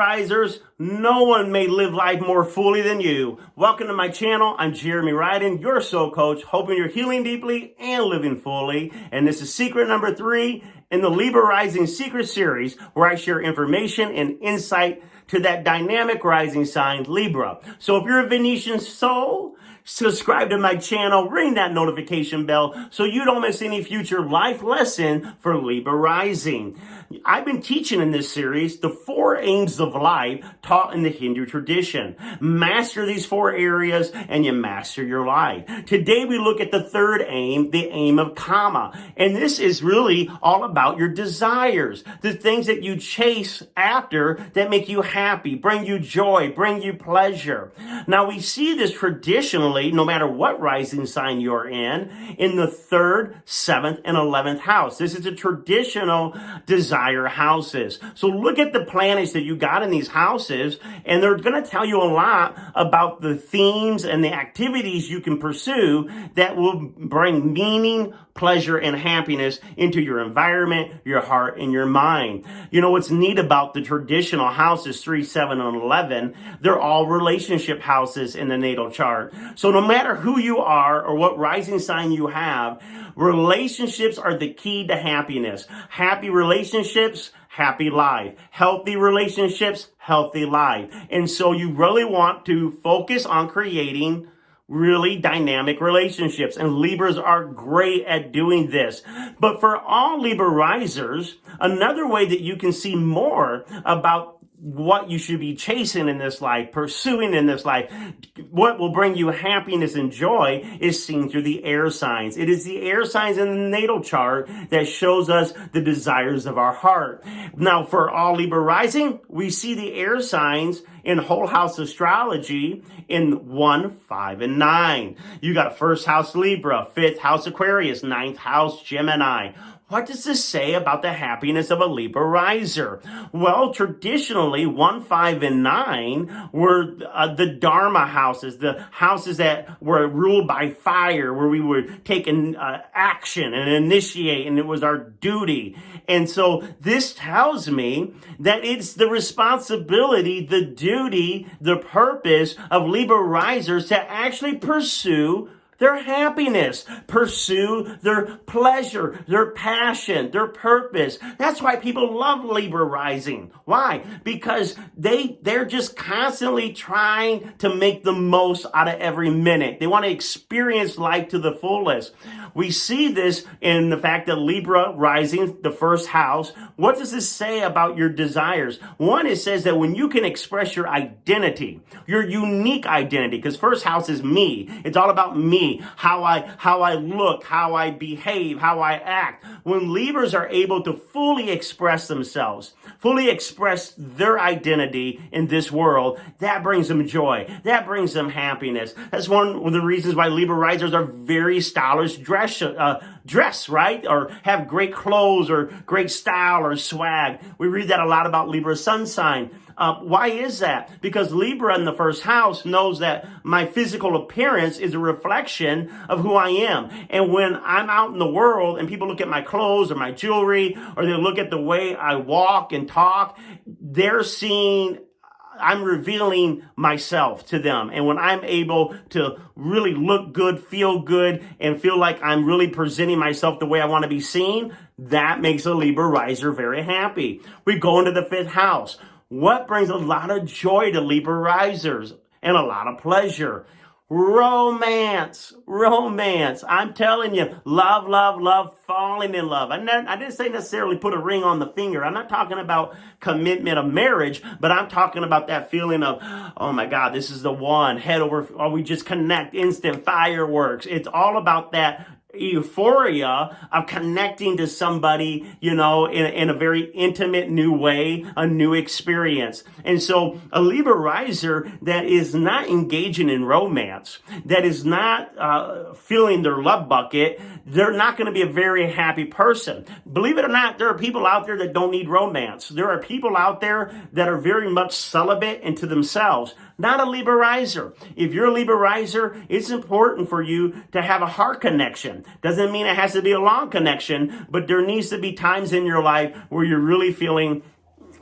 Risers, no one may live life more fully than you. Welcome to my channel. I'm Jeremy Ryden, your soul coach, hoping you're healing deeply and living fully. And this is secret number 3 in the Libra Rising Secret Series, where I share information and insight to that dynamic rising sign, Libra. So if you're a Venetian soul, subscribe to my channel, ring that notification bell so you don't miss any future life lesson for Libra Rising. I've been teaching in this series the 4 aims of life taught in the Hindu tradition. Master these 4 areas and you master your life. Today we look at the 3rd aim, the aim of Kama. And this is really all about your desires, the things that you chase after that make you happy, bring you joy, bring you pleasure. Now we see this traditionally, no matter what rising sign you're in the 3rd, 7th, and 11th house. This is a traditional desire houses. So look at the planets that you got in these houses, and they're going to tell you a lot about the themes and the activities you can pursue that will bring meaning, pleasure, and happiness into your environment, your heart, and your mind. You know what's neat about the traditional houses 3, 7, and 11? They're all relationship houses in the natal chart. So no matter who you are or what rising sign you have, relationships are the key to happiness. Happy relationships, happy life. Healthy relationships, healthy life. And so you really want to focus on creating really dynamic relationships. And Libras are great at doing this. But for all Libra risers, another way that you can see more about what you should be chasing in this life, pursuing in this life, what will bring you happiness and joy is seen through the air signs. It is the air signs in the natal chart that shows us the desires of our heart. Now, for all Libra rising, we see the air signs in whole house astrology in 1, 5, and 9. You got 1st house Libra, 5th house Aquarius, 9th house Gemini. What does this say about the happiness of a Libra riser? Well, traditionally, 1, 5, and 9 were the Dharma houses, the houses that were ruled by fire, where we would take an action and initiate, and it was our duty. And so this tells me that it's the responsibility, the duty, the purpose of Libra risers to actually pursue their happiness, pursue their pleasure, their passion, their purpose. That's why people love Libra rising. Why? Because they're just constantly trying to make the most out of every minute. They want to experience life to the fullest. We see this in the fact that Libra rising, the 1st house, what does this say about your desires? One, it says that when you can express your identity, your unique identity, because 1st house is me. It's all about me, how I look, how I behave, how I act. When Libras are able to fully express themselves, fully express their identity in this world, that brings them joy. That brings them happiness. That's one of the reasons why Libra risers are very stylish dress, right? Or have great clothes or great style or swag. We read that a lot about Libra sun sign. Why is that? Because Libra in the 1st house knows that my physical appearance is a reflection of who I am. And when I'm out in the world and people look at my clothes or my jewelry, or they look at the way I walk and talk, they're seeing I'm revealing myself to them. And when I'm able to really look good, feel good, and feel like I'm really presenting myself the way I want to be seen, that makes a Libra riser very happy. We go into the 5th house. What brings a lot of joy to Libra risers and a lot of pleasure? Romance. I'm telling you, love, falling in love. I didn't say necessarily put a ring on the finger. I'm not talking about commitment of marriage, but I'm talking about that feeling of, oh my God, this is the one, head over, or we just connect, instant fireworks. It's all about that euphoria of connecting to somebody, in a very intimate new way, a new experience. And so a Libra riser that is not engaging in romance, that is not filling their love bucket, they're not going to be a very happy person. Believe it or not, there are people out there that don't need romance. There are people out there that are very much celibate and to themselves. Not a Libra riser. If you're a Libra riser, it's important for you to have a heart connection. Doesn't mean it has to be a long connection, but there needs to be times in your life where you're really feeling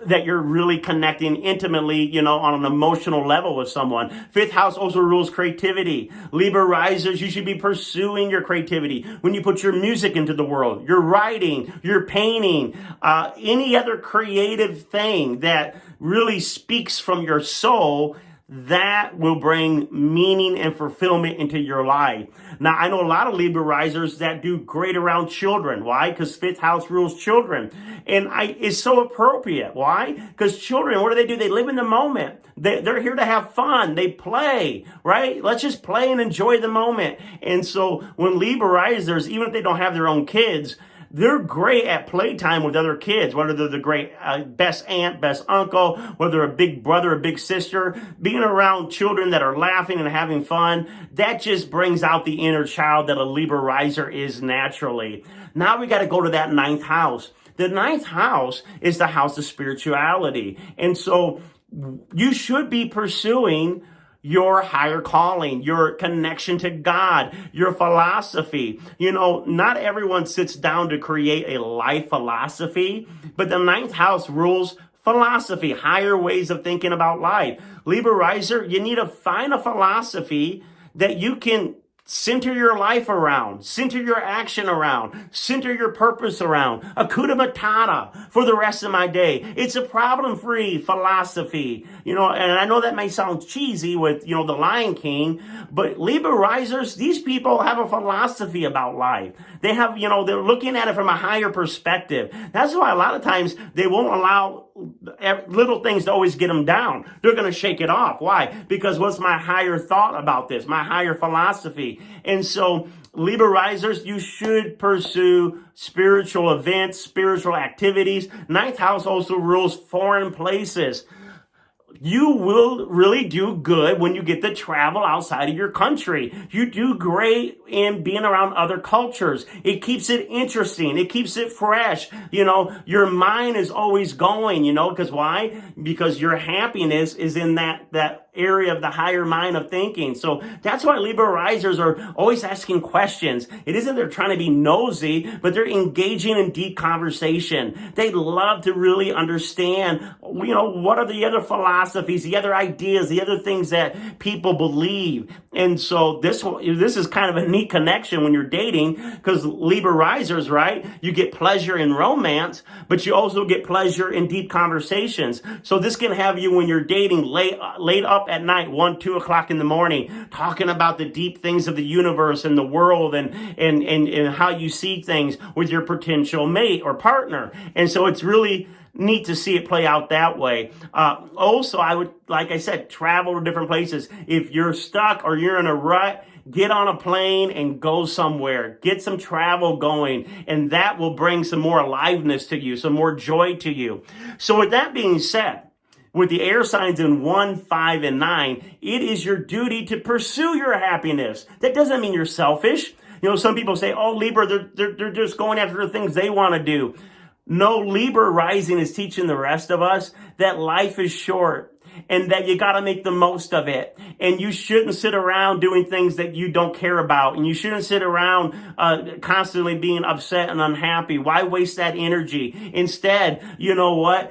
that you're really connecting intimately, on an emotional level with someone. Fifth house also rules creativity. Libra risers, you should be pursuing your creativity. When you put your music into the world, your writing, your painting, any other creative thing that really speaks from your soul, that will bring meaning and fulfillment into your life. Now, I know a lot of Libra risers that do great around children. Why? Because fifth house rules children. And it's so appropriate. Why? Because children, what do? They live in the moment. They're here to have fun. They play, right? Let's just play and enjoy the moment. And so when Libra risers, even if they don't have their own kids, they're great at playtime with other kids, whether they're the great best aunt, best uncle, whether they're a big brother, a big sister. Being around children that are laughing and having fun, that just brings out the inner child that a Libra riser is naturally. Now we got to go to that ninth house. The ninth house is the house of spirituality. And so you should be pursuing your higher calling, your connection to God, your philosophy. Not everyone sits down to create a life philosophy, but the ninth house rules philosophy, higher ways of thinking about life. Libra riser, you need to find a philosophy that you can center your life around, center your action around, center your purpose around. Hakuna Matata for the rest of my day. It's a problem-free philosophy. And I know that may sound cheesy with, the Lion King, but Libra risers, these people have a philosophy about life. They have, they're looking at it from a higher perspective. That's why a lot of times they won't allow little things to always get them down. They're going to shake it off. Why? Because what's my higher thought about this? My higher philosophy. And so Libra risers, you should pursue spiritual events, spiritual activities. Ninth house also rules foreign places. You will really do good when you get to travel outside of your country. You do great in being around other cultures. It keeps it interesting. It keeps it fresh. Your mind is always going, because why? Because your happiness is in that area of the higher mind of thinking. So that's why Libra risers are always asking questions. It isn't they're trying to be nosy, but they're engaging in deep conversation. They love to really understand, what are the other philosophies, the other ideas, the other things that people believe. And so this is kind of a neat connection when you're dating, because Libra risers, right? You get pleasure in romance, but you also get pleasure in deep conversations. So this can have you when you're dating late up at night, 1, 2 o'clock in the morning, talking about the deep things of the universe and the world and how you see things with your potential mate or partner. And so it's really neat to see it play out that way. Also, I would, like I said, travel to different places. If you're stuck or you're in a rut, get on a plane and go somewhere. Get some travel going, and that will bring some more aliveness to you, some more joy to you. So with that being said, with the air signs in 1, 5, and 9, it is your duty to pursue your happiness. That doesn't mean you're selfish. Some people say, oh, Libra, they're just going after the things they want to do. No, Libra rising is teaching the rest of us that life is short and that you got to make the most of it. And you shouldn't sit around doing things that you don't care about. And you shouldn't sit around constantly being upset and unhappy. Why waste that energy? Instead, you know what?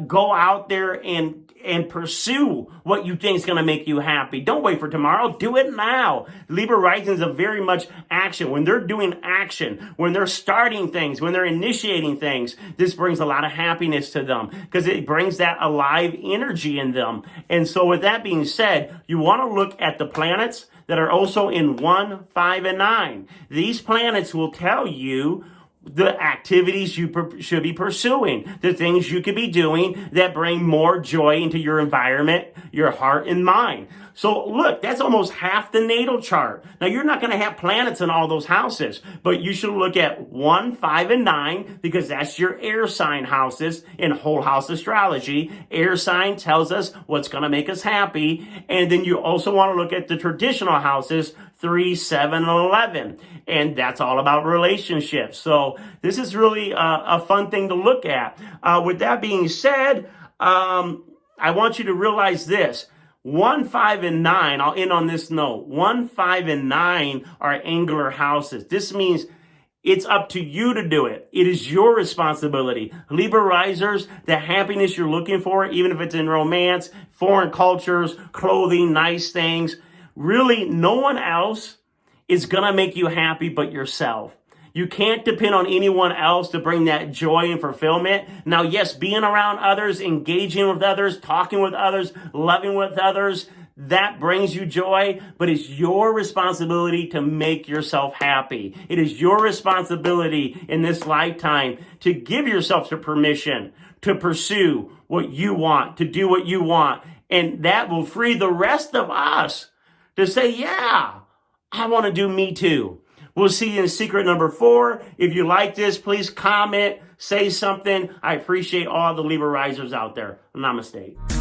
Go out there and pursue what you think is going to make you happy. Don't wait for tomorrow. Do it now. Libra rising is a very much action. When they're doing action, when they're starting things, when they're initiating things, this brings a lot of happiness to them because it brings that alive energy in them. And so with that being said, you want to look at the planets that are also in 1, 5, and 9. These planets will tell you the activities you should be pursuing, the things you could be doing that bring more joy into your environment, your heart and mind. So look, that's almost half the natal chart. Now you're not going to have planets in all those houses, but you should look at 1, 5, and 9 because that's your air sign houses in whole house astrology. Air sign tells us what's going to make us happy. And then you also want to look at the traditional houses, 3, 7, and 11. And that's all about relationships. So this is really a fun thing to look at. With that being said, I want you to realize this. 1, 5, and 9, I'll end on this note. 1, 5, and 9 are angular houses. This means It's up to you to do it. It is your responsibility. Libra risers, the happiness you're looking for, even if it's in romance, foreign cultures, clothing, nice things, really no one else is going to make you happy but yourself. You can't depend on anyone else to bring that joy and fulfillment. Now, yes, being around others, engaging with others, talking with others, loving with others, that brings you joy, but it's your responsibility to make yourself happy. It is your responsibility in this lifetime to give yourself the permission to pursue what you want, to do what you want. And that will free the rest of us to say, yeah, I want to do me too. We'll see you in secret number 4. If you like this, please comment, say something. I appreciate all the Libra risers out there. Namaste.